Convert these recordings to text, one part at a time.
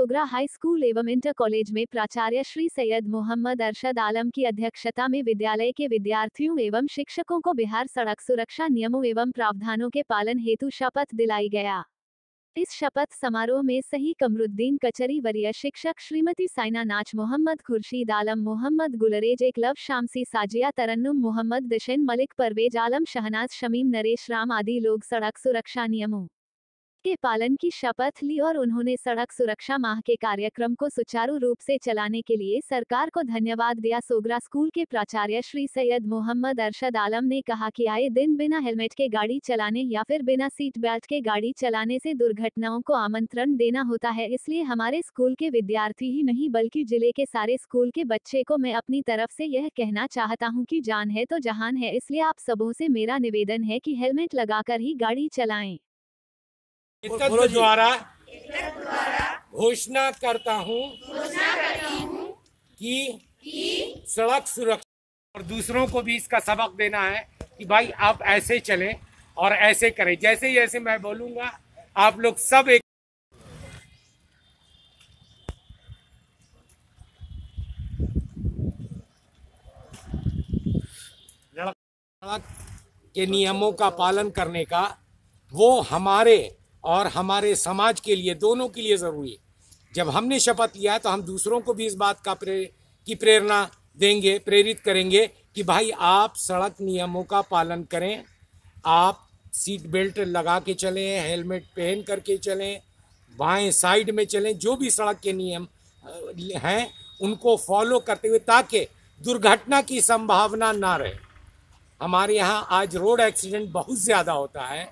सोगरा high school एवं inter college में प्राचार्य श्री सैयद मोहम्मद अरशद आलम की अध्यक्षता में विद्यालय के विद्यार्थियों एवं शिक्षकों को बिहार सड़क सुरक्षा नियमों एवं प्रावधानों के पालन हेतु शपथ दिलाई गया। इस शपथ समारोह में सही कमरुद्दीन कचरी, वरीय शिक्षक श्रीमती साइना नाच, मोहम्मद खुर्शीद आलम, मोहम्मद गुलरेज एकलव, शामसी साजिया, तरन्नुम मोहम्मद, दिशिन मलिक, परवेज आलम, शहनाज शमीम, नरेश राम आदि लोग सड़क सुरक्षा नियमों के पालन की शपथ ली और उन्होंने सड़क सुरक्षा माह के कार्यक्रम को सुचारू रूप से चलाने के लिए सरकार को धन्यवाद दिया। सोगरा स्कूल के प्राचार्य श्री सैयद मोहम्मद अरशद आलम ने कहा कि आए दिन बिना हेलमेट के गाड़ी चलाने या फिर बिना सीट बेल्ट के गाड़ी चलाने से दुर्घटनाओं को आमंत्रण देना होता है, इसलिए हमारे स्कूल के विद्यार्थी ही नहीं बल्कि जिले के सारे स्कूल के बच्चे को मैं अपनी तरफ से यह कहना चाहता हूँ कि जान है तो जहान है, इसलिए आप सबों से मेरा निवेदन है कि हेलमेट लगाकर ही गाड़ी चलाएं। द्वारा घोषणा करता हूँ कि सड़क सुरक्षा और दूसरों को भी इसका सबक देना है कि भाई आप ऐसे चलें और ऐसे करें। जैसे जैसे मैं बोलूँगा आप लोग सब एक सड़क के नियमों का पालन करने का वो हमारे और हमारे समाज के लिए, दोनों के लिए ज़रूरी है। जब हमने शपथ लिया तो हम दूसरों को भी इस बात का प्रेरणा देंगे, प्रेरित करेंगे कि भाई आप सड़क नियमों का पालन करें, आप सीट बेल्ट लगा के चलें, हेलमेट पहन करके चलें, बाएं साइड में चलें, जो भी सड़क के नियम हैं उनको फॉलो करते हुए, ताकि दुर्घटना की संभावना ना रहे। हमारे यहाँ आज रोड एक्सीडेंट बहुत ज़्यादा होता है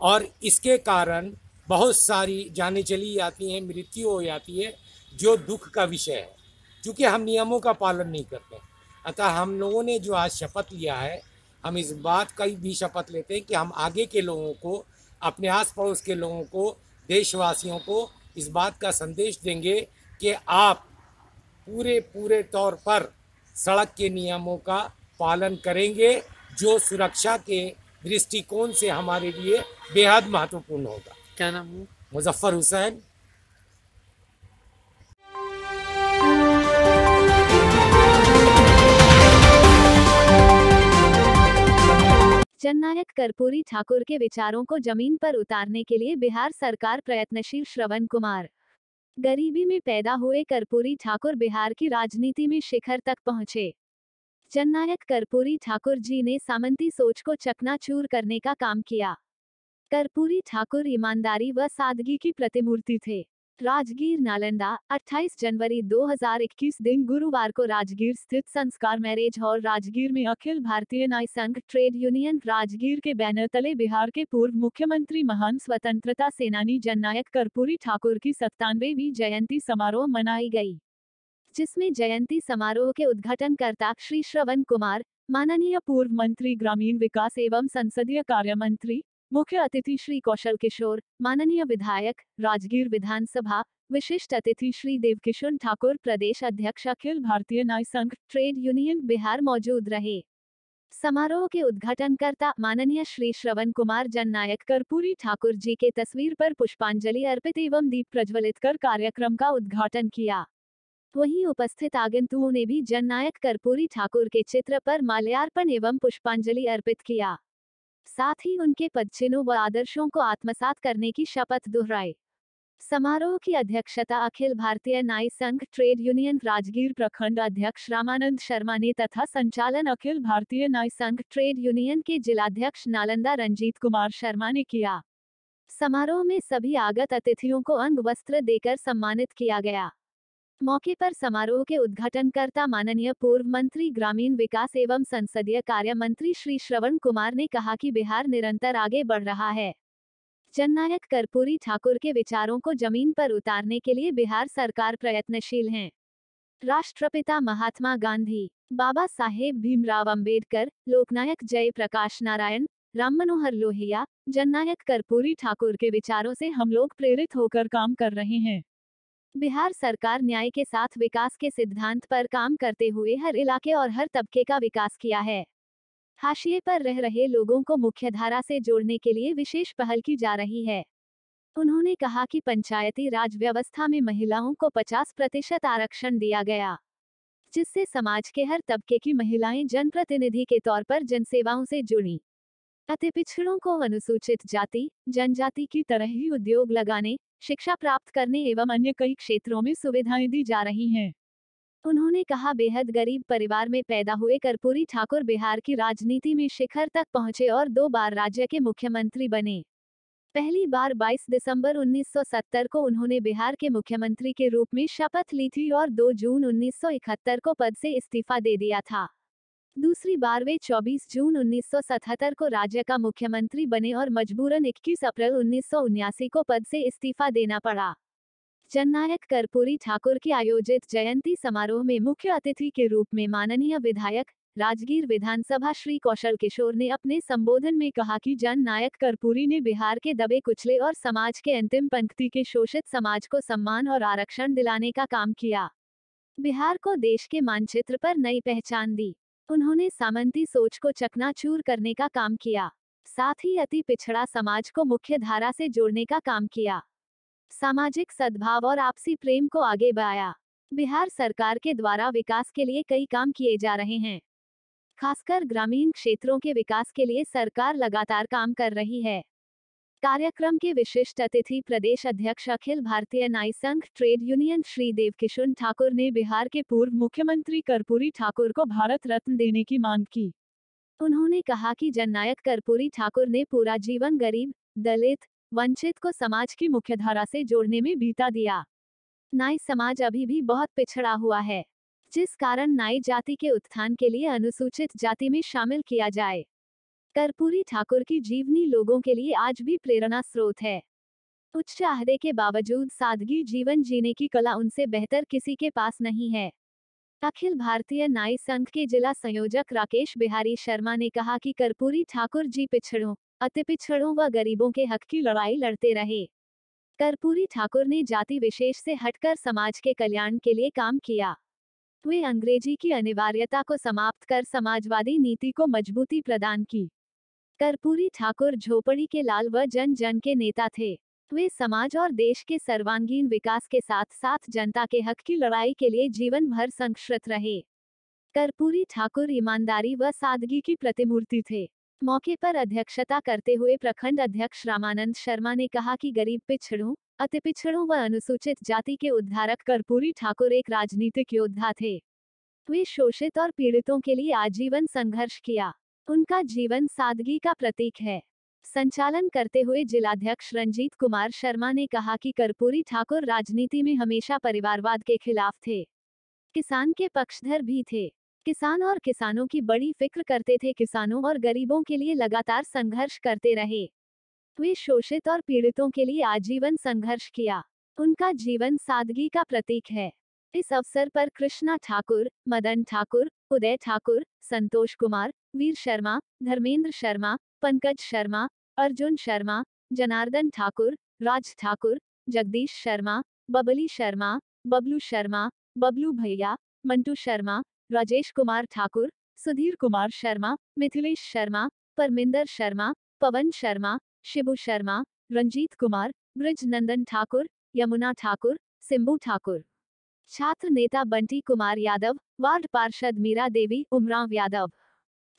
और इसके कारण बहुत सारी जानें चली जाती हैं, मृत्यु हो जाती है, जो दुख का विषय है, क्योंकि हम नियमों का पालन नहीं करते। अतः हम लोगों ने जो आज शपथ लिया है, हम इस बात का भी शपथ लेते हैं कि हम आगे के लोगों को, अपने आस पड़ोस के लोगों को, देशवासियों को इस बात का संदेश देंगे कि आप पूरे तौर पर सड़क के नियमों का पालन करेंगे, जो सुरक्षा के दृष्टिकोण से हमारे लिए बेहद महत्वपूर्ण होगा। क्या नाम है? मुजफ्फर हुसैन। जननायक कर्पूरी ठाकुर के विचारों को जमीन पर उतारने के लिए बिहार सरकार प्रयत्नशील। श्रवण कुमार। गरीबी में पैदा हुए कर्पूरी ठाकुर बिहार की राजनीति में शिखर तक पहुंचे। जननायक कर्पूरी ठाकुर जी ने सामंती सोच को चकनाचूर करने का काम किया। कर्पूरी ठाकुर ईमानदारी व सादगी की प्रतिमूर्ति थे। राजगीर नालंदा, 28 जनवरी 2021 दिन गुरुवार को राजगीर स्थित संस्कार मैरिज हॉल राजगीर में अखिल भारतीय न्याय संघ ट्रेड यूनियन राजगीर के बैनर तले बिहार के पूर्व मुख्यमंत्री महान स्वतंत्रता सेनानी जननायक कर्पूरी ठाकुर की 97वीं जयंती समारोह मनाई गई, जिसमें जयंती समारोह के उद्घाटनकर्ता श्री श्रवण कुमार, माननीय पूर्व मंत्री ग्रामीण विकास एवं संसदीय कार्य मंत्री, मुख्य अतिथि श्री कौशल किशोर, माननीय विधायक राजगीर विधानसभा, विशिष्ट अतिथि श्री देवकिशोर ठाकुर, प्रदेश अध्यक्ष अखिल भारतीय न्याय संघ ट्रेड यूनियन बिहार मौजूद रहे। समारोह के उद्घाटनकर्ता माननीय श्री श्रवण कुमार जननायक कर्पूरी ठाकुर जी के तस्वीर पर पुष्पांजलि अर्पित एवं दीप प्रज्वलित कर कार्यक्रम का उद्घाटन किया। वहीं उपस्थित आगंतुकों ने भी जननायक कर्पूरी ठाकुर के चित्र पर माल्यार्पण एवं पुष्पांजलि अर्पित किया, साथ ही उनके पदचिन्हों व आदर्शों को आत्मसात करने की शपथ दोहराई। समारोह की अध्यक्षता अखिल भारतीय न्याय संघ ट्रेड यूनियन राजगीर प्रखंड अध्यक्ष रामानंद शर्मा ने तथा संचालन अखिल भारतीय न्याय संघ ट्रेड यूनियन के जिलाध्यक्ष नालंदा रंजीत कुमार शर्मा ने किया। समारोह में सभी आगत अतिथियों को अंग वस्त्र देकर सम्मानित किया गया। मौके पर समारोह के उद्घाटनकर्ता माननीय पूर्व मंत्री ग्रामीण विकास एवं संसदीय कार्य मंत्री श्री श्रवण कुमार ने कहा कि बिहार निरंतर आगे बढ़ रहा है। जननायक कर्पूरी ठाकुर के विचारों को जमीन पर उतारने के लिए बिहार सरकार प्रयत्नशील है। राष्ट्रपिता महात्मा गांधी, बाबा साहेब भीमराव अंबेडकर, लोकनायक जयप्रकाश नारायण, राम मनोहर लोहिया, जननायक कर्पूरी ठाकुर के विचारों से हम लोग प्रेरित होकर काम कर रहे हैं। बिहार सरकार न्याय के साथ विकास के सिद्धांत पर काम करते हुए हर इलाके और हर तबके का विकास किया है। हाशिए पर रह रहे लोगों को मुख्यधारा से जोड़ने के लिए विशेष पहल की जा रही है। उन्होंने कहा कि पंचायती राज व्यवस्था में महिलाओं को 50% आरक्षण दिया गया, जिससे समाज के हर तबके की महिलाएं जनप्रतिनिधि के तौर पर जनसेवाओं से जुड़ी। अति पिछड़ों को अनुसूचित जाति, जनजाति की तरह ही उद्योग लगाने, शिक्षा प्राप्त करने एवं अन्य कई क्षेत्रों में सुविधाएं दी जा रही हैं। उन्होंने कहा, बेहद गरीब परिवार में पैदा हुए कर्पूरी ठाकुर बिहार की राजनीति में शिखर तक पहुंचे और 2 बार राज्य के मुख्यमंत्री बने। पहली बार 22 दिसंबर 1970 को उन्होंने बिहार के मुख्यमंत्री के रूप में शपथ ली थी और 2 जून 1971 को पद से इस्तीफा दे दिया था। दूसरी बार वे 24 जून 1977 को राज्य का मुख्यमंत्री बने और मजबूरन 21 अप्रैल 1979 को पद से इस्तीफा देना पड़ा। जननायक कर्पूरी ठाकुर की आयोजित जयंती समारोह में मुख्य अतिथि के रूप में माननीय विधायक राजगीर विधानसभा श्री कौशल किशोर ने अपने संबोधन में कहा कि जननायक कर्पूरी ने बिहार के दबे कुचले और समाज के अंतिम पंक्ति के शोषित समाज को सम्मान और आरक्षण दिलाने का काम किया। बिहार को देश के मानचित्र पर नई पहचान दी। उन्होंने सामंती सोच को चकनाचूर करने का काम किया, साथ ही अति पिछड़ा समाज को मुख्य धारा से जोड़ने का काम किया। सामाजिक सद्भाव और आपसी प्रेम को आगे बढ़ाया। बिहार सरकार के द्वारा विकास के लिए कई काम किए जा रहे हैं। खासकर ग्रामीण क्षेत्रों के विकास के लिए सरकार लगातार काम कर रही है। कार्यक्रम के विशिष्ट अतिथि प्रदेश अध्यक्ष अखिल भारतीय नाई संघ ट्रेड यूनियन श्री देवकिशुन ठाकुर ने बिहार के पूर्व मुख्यमंत्री कर्पूरी ठाकुर को भारत रत्न देने की मांग की। उन्होंने कहा कि जननायक कर्पूरी ठाकुर ने पूरा जीवन गरीब, दलित, वंचित को समाज की मुख्यधारा से जोड़ने में बीता दिया। नाई समाज अभी भी बहुत पिछड़ा हुआ है, जिस कारण नाई जाति के उत्थान के लिए अनुसूचित जाति में शामिल किया जाए। कर्पूरी ठाकुर की जीवनी लोगों के लिए आज भी प्रेरणा स्रोत है। उच्च आहदे के बावजूद सादगी जीवन जीने की कला उनसे बेहतर किसी के पास नहीं है। अखिल भारतीय नाई संघ के जिला संयोजक राकेश बिहारी शर्मा ने कहा कि कर्पूरी ठाकुर जी पिछड़ों, अति पिछड़ों व गरीबों के हक की लड़ाई लड़ते रहे। कर्पूरी ठाकुर ने जाति विशेष से हटकर समाज के कल्याण के लिए काम किया। वे अंग्रेजी की अनिवार्यता को समाप्त कर समाजवादी नीति को मजबूती प्रदान की। कर्पूरी ठाकुर झोपड़ी के लाल व जन जन के नेता थे। वे समाज और देश के सर्वांगीण विकास के साथ साथ जनता के हक की लड़ाई के लिए जीवन भर संघर्षरत रहे। कर्पूरी ठाकुर ईमानदारी व सादगी की प्रतिमूर्ति थे। मौके पर अध्यक्षता करते हुए प्रखंड अध्यक्ष रामानंद शर्मा ने कहा कि गरीब पिछड़ों, अति पिछड़ों व अनुसूचित जाति के उद्धारक कर्पूरी ठाकुर एक राजनीतिक योद्धा थे। वे शोषित और पीड़ितों के लिए आजीवन संघर्ष किया। उनका जीवन सादगी का प्रतीक है। संचालन करते हुए जिलाध्यक्ष रंजीत कुमार शर्मा ने कहा कि कर्पूरी ठाकुर राजनीति में हमेशा परिवारवाद के खिलाफ थे। किसान के पक्षधर भी थे। किसान और किसानों की बड़ी फिक्र करते थे। किसानों और गरीबों के लिए लगातार संघर्ष करते रहे। वे शोषित और पीड़ितों के लिए आजीवन संघर्ष किया। उनका जीवन सादगी का प्रतीक है। इस अवसर पर कृष्णा ठाकुर, मदन ठाकुर, उदय ठाकुर, संतोष कुमार, वीर शर्मा, धर्मेंद्र शर्मा, पंकज शर्मा, अर्जुन शर्मा, जनार्दन ठाकुर, राज ठाकुर, जगदीश शर्मा, बबली शर्मा, बबलू शर्मा, बबलू भैया, मंटू शर्मा, राजेश कुमार ठाकुर, सुधीर कुमार शर्मा, मिथिलेश शर्मा, परमिंदर शर्मा, पवन शर्मा, शिबू शर्मा, रंजीत कुमार, ब्रिज नंदन ठाकुर, यमुना ठाकुर, सिंबू ठाकुर। छात्र नेता बंटी कुमार यादव, वार्ड पार्षद Meera Devi, Umrao Yadav,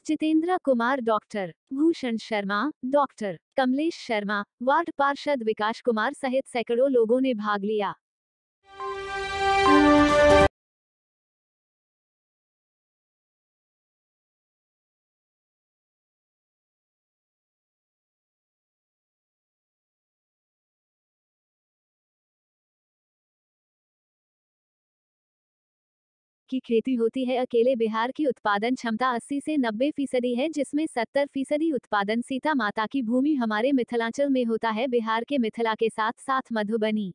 Jitendra Kumar, doctor Bhushan Sharma, doctor Kamlesh Sharma, ward पार्षद विकास कुमार सहित सैकड़ों लोगों ने भाग लिया। की खेती होती है। अकेले बिहार की उत्पादन क्षमता 80 से 90% है, जिसमें 70% उत्पादन सीता माता की भूमि हमारे मिथिलांचल में होता है। बिहार के मिथिला के साथ साथ मधुबनी,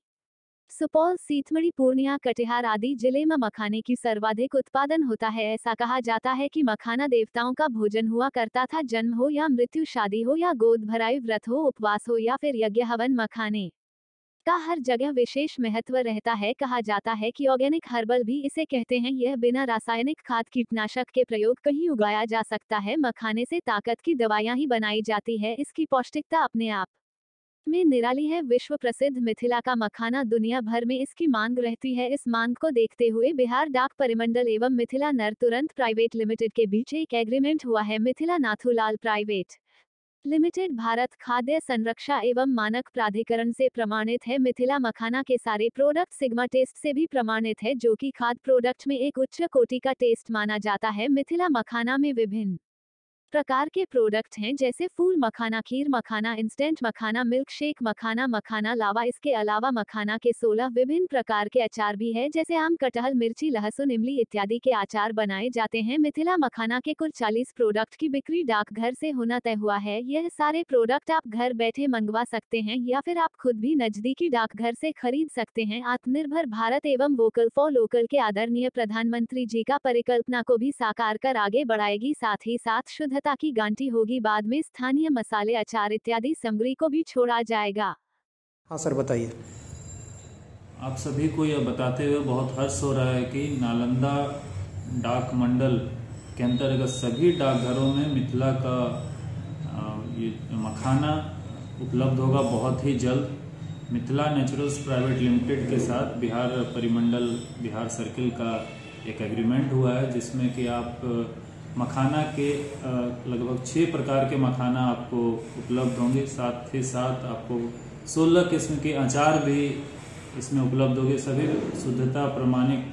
सुपौल, सीतामढ़ी, पूर्णिया, कटिहार आदि जिले में मखाने की सर्वाधिक उत्पादन होता है। ऐसा कहा जाता है कि मखाना देवताओं का भोजन हुआ करता था। जन्म हो या मृत्यु, शादी हो या गोद भराई, व्रत हो, उपवास हो या फिर यज्ञ हवन, मखाने का हर जगह विशेष महत्व रहता है। कहा जाता है कि ऑर्गेनिक हर्बल भी इसे कहते हैं। यह बिना रासायनिक खाद कीटनाशक के प्रयोग कहीं उगाया जा सकता है। मखाने से ताकत की दवाइयां ही बनाई जाती है। इसकी पौष्टिकता अपने आप में निराली है विश्व प्रसिद्ध मिथिला का मखाना। दुनिया भर में इसकी मांग रहती है। इस मांग को देखते हुए बिहार डाक परिमंडल एवं मिथिला नर तुरंत प्राइवेट लिमिटेड के बीच एक एग्रीमेंट हुआ है। मिथिला नाथूलाल प्राइवेट लिमिटेड भारत खाद्य संरक्षा एवं मानक प्राधिकरण से प्रमाणित है। मिथिला मखाना के सारे प्रोडक्ट सिग्मा टेस्ट से भी प्रमाणित है, जो कि खाद्य प्रोडक्ट में एक उच्च कोटि का टेस्ट माना जाता है। मिथिला मखाना में विभिन्न प्रकार के प्रोडक्ट हैं, जैसे फूल मखाना, खीर मखाना, इंस्टेंट मखाना, मिल्क शेक मखाना, मखाना लावा। इसके अलावा मखाना के 16 विभिन्न प्रकार के अचार भी है, जैसे आम, कटहल, मिर्ची, लहसुन, इमली इत्यादि के अचार बनाए जाते हैं। मिथिला मखाना के कुल 40 प्रोडक्ट की बिक्री डाकघर से होना तय हुआ है। यह सारे प्रोडक्ट आप घर बैठे मंगवा सकते हैं या फिर आप खुद भी नजदीकी डाकघर से खरीद सकते हैं। आत्मनिर्भर भारत एवं वोकल फॉर लोकल के आदरणीय प्रधानमंत्री जी का परिकल्पना को भी साकार कर आगे बढ़ाएगी। साथ ही साथ शुद्धता की गारंटी होगी। बाद में स्थानीय मसाले, अचार इत्यादि सामग्री को भी छोड़ा जाएगा। हाँ सर, बताइए। आप सभी को यह बताते हुए बहुत हर्ष हो रहा है कि नालंदा डाक मंडल के अंतर्गत सभी डाकघरों में मिथिला का ये मखाना उपलब्ध होगा बहुत ही जल्द। मिथिला नेचुरल्स प्राइवेट लिमिटेड के साथ बिहार परिमंडल बिहार सर्किल का एक एग्रीमेंट हुआ है, जिसमें कि आप मखाना के लगभग 6 प्रकार के मखाना आपको उपलब्ध होंगे। साथ ही साथ आपको 16 किस्म के अचार भी इसमें उपलब्ध होंगे। सभी शुद्धता प्रमाणिक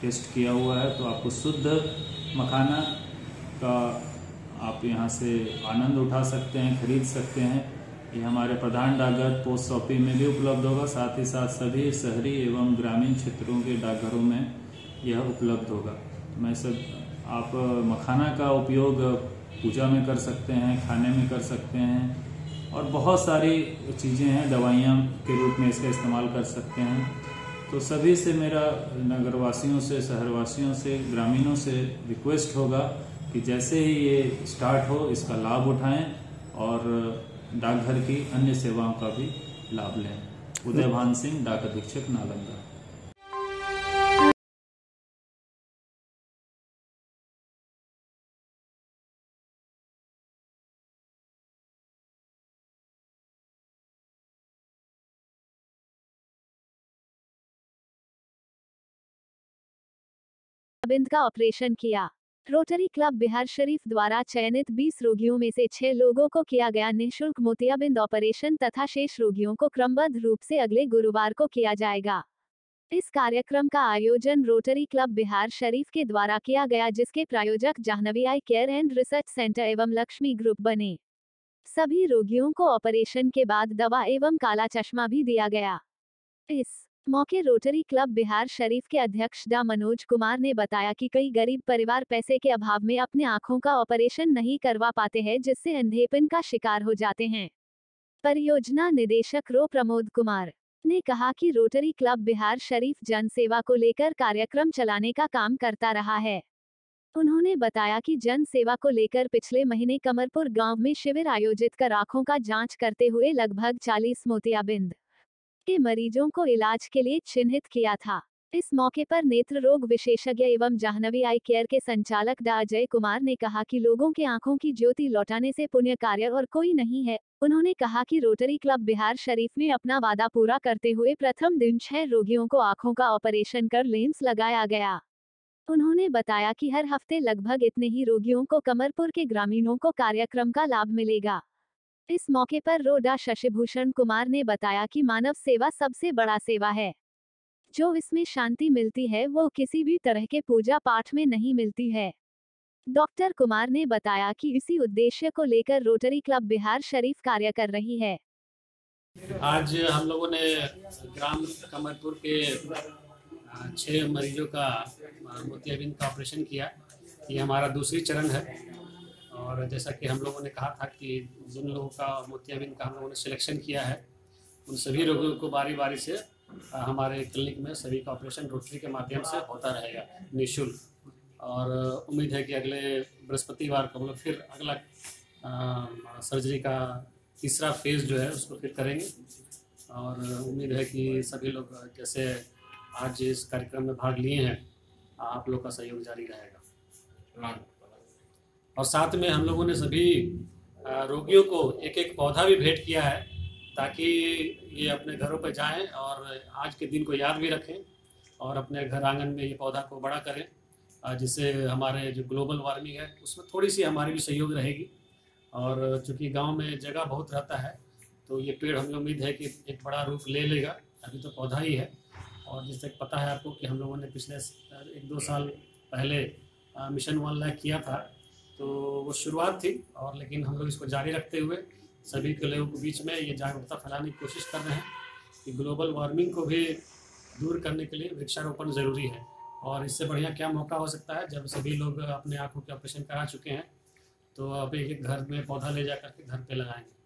टेस्ट किया हुआ है, तो आपको शुद्ध मखाना का आप यहाँ से आनंद उठा सकते हैं, खरीद सकते हैं। ये हमारे प्रधान डाकघर पोस्ट ऑफिस में भी उपलब्ध होगा। साथ ही साथ सभी शहरी एवं ग्रामीण क्षेत्रों के डाकघरों में यह उपलब्ध होगा। तो मैं सब आप मखाना का उपयोग पूजा में कर सकते हैं, खाने में कर सकते हैं, और बहुत सारी चीज़ें हैं, दवाइयाँ के रूप में इसका इस्तेमाल कर सकते हैं। तो सभी से मेरा नगरवासियों से, शहरवासियों से, ग्रामीणों से रिक्वेस्ट होगा कि जैसे ही ये स्टार्ट हो इसका लाभ उठाएं और डाकघर की अन्य सेवाओं का भी लाभ लें। उदय भान सिंह, डाक अधीक्षक, नालंदा। मोतियाबिंद का ऑपरेशन किया। रोटरी क्लब बिहार शरीफ द्वारा चयनित 20 रोगियों में से 6 लोगों को किया गया निःशुल्क मोतियाबिंद ऑपरेशन तथा शेष रोगियों को क्रमबद्ध रूप से अगले गुरुवार को किया जाएगा। इस कार्यक्रम का आयोजन रोटरी क्लब बिहार शरीफ के द्वारा किया गया, जिसके प्रायोजक जाह्नवी आई केयर एंड रिसर्च सेंटर एवं लक्ष्मी ग्रुप बने। सभी रोगियों को ऑपरेशन के बाद दवा एवं काला चश्मा भी दिया गया। इस मौके रोटरी क्लब बिहार शरीफ के अध्यक्ष डा मनोज कुमार ने बताया कि कई गरीब परिवार पैसे के अभाव में अपने आंखों का ऑपरेशन नहीं करवा पाते हैं, जिससे अंधेपन का शिकार हो जाते हैं। परियोजना निदेशक रो प्रमोद कुमार ने कहा कि रोटरी क्लब बिहार शरीफ जन सेवा को लेकर कार्यक्रम चलाने का काम करता रहा है। उन्होंने बताया कि जन सेवा को लेकर पिछले महीने कमरपुर गांव में शिविर आयोजित कर आंखों का जांच करते हुए लगभग 40 मोतियाबिंद के मरीजों को इलाज के लिए चिन्हित किया था। इस मौके पर नेत्र रोग विशेषज्ञ एवं जाह्नवी आई केयर के संचालक डा अजय कुमार ने कहा कि लोगों के आंखों की ज्योति लौटाने से पुण्य कार्य और कोई नहीं है। उन्होंने कहा कि रोटरी क्लब बिहार शरीफ ने अपना वादा पूरा करते हुए प्रथम दिन 6 रोगियों को आंखों का ऑपरेशन कर लेंस लगाया गया। उन्होंने बताया कि हर हफ्ते लगभग इतने ही रोगियों को कमरपुर के ग्रामीणों को कार्यक्रम का लाभ मिलेगा। इस मौके पर रोडा शशिभूषण कुमार ने बताया कि मानव सेवा सबसे बड़ा सेवा है। जो इसमें शांति मिलती है वो किसी भी तरह के पूजा पाठ में नहीं मिलती है। डॉक्टर कुमार ने बताया कि इसी उद्देश्य को लेकर रोटरी क्लब बिहार शरीफ कार्य कर रही है। आज हम लोगों ने ग्राम कमरपुर के 6 मरीजों का मोतियाबिंद का ऑपरेशन किया। ये हमारा दूसरी चरण है और जैसा कि हम लोगों ने कहा था कि जिन लोगों का मोतियाबिंद का हम लोगों ने सिलेक्शन किया है उन सभी रोगियों को बारी बारी से हमारे क्लिनिक में सभी का ऑपरेशन रोटरी के माध्यम से होता रहेगा निःशुल्क। और उम्मीद है कि अगले बृहस्पतिवार को हम लोग फिर अगला सर्जरी का तीसरा फेज़ जो है उसको फिर करेंगे। और उम्मीद है कि सभी लोग जैसे आज इस कार्यक्रम में भाग लिए हैं, आप लोग का सहयोग जारी रहेगा। और साथ में हम लोगों ने सभी रोगियों को एक एक पौधा भी भेंट किया है ताकि ये अपने घरों पर जाएं और आज के दिन को याद भी रखें और अपने घर आंगन में ये पौधा को बड़ा करें, जिससे हमारे जो ग्लोबल वार्मिंग है उसमें थोड़ी सी हमारी भी सहयोग रहेगी। और चूँकि गांव में जगह बहुत रहता है तो ये पेड़ हमें उम्मीद है कि एक बड़ा रूप ले लेगा। अभी तो पौधा ही है, और जिससे पता है आपको कि हम लोगों ने पिछले 1-2 साल पहले मिशन 1 लाख किया था, तो वो शुरुआत थी, और लेकिन हम लोग इसको जारी रखते हुए सभी के लोगों के बीच में ये जागरूकता फैलाने की कोशिश कर रहे हैं कि ग्लोबल वार्मिंग को भी दूर करने के लिए वृक्षारोपण ज़रूरी है। और इससे बढ़िया क्या मौका हो सकता है जब सभी लोग अपने आँखों के ऑपरेशन करा चुके हैं, तो अब एक घर में पौधा ले जा करके घर पे लगाएंगे।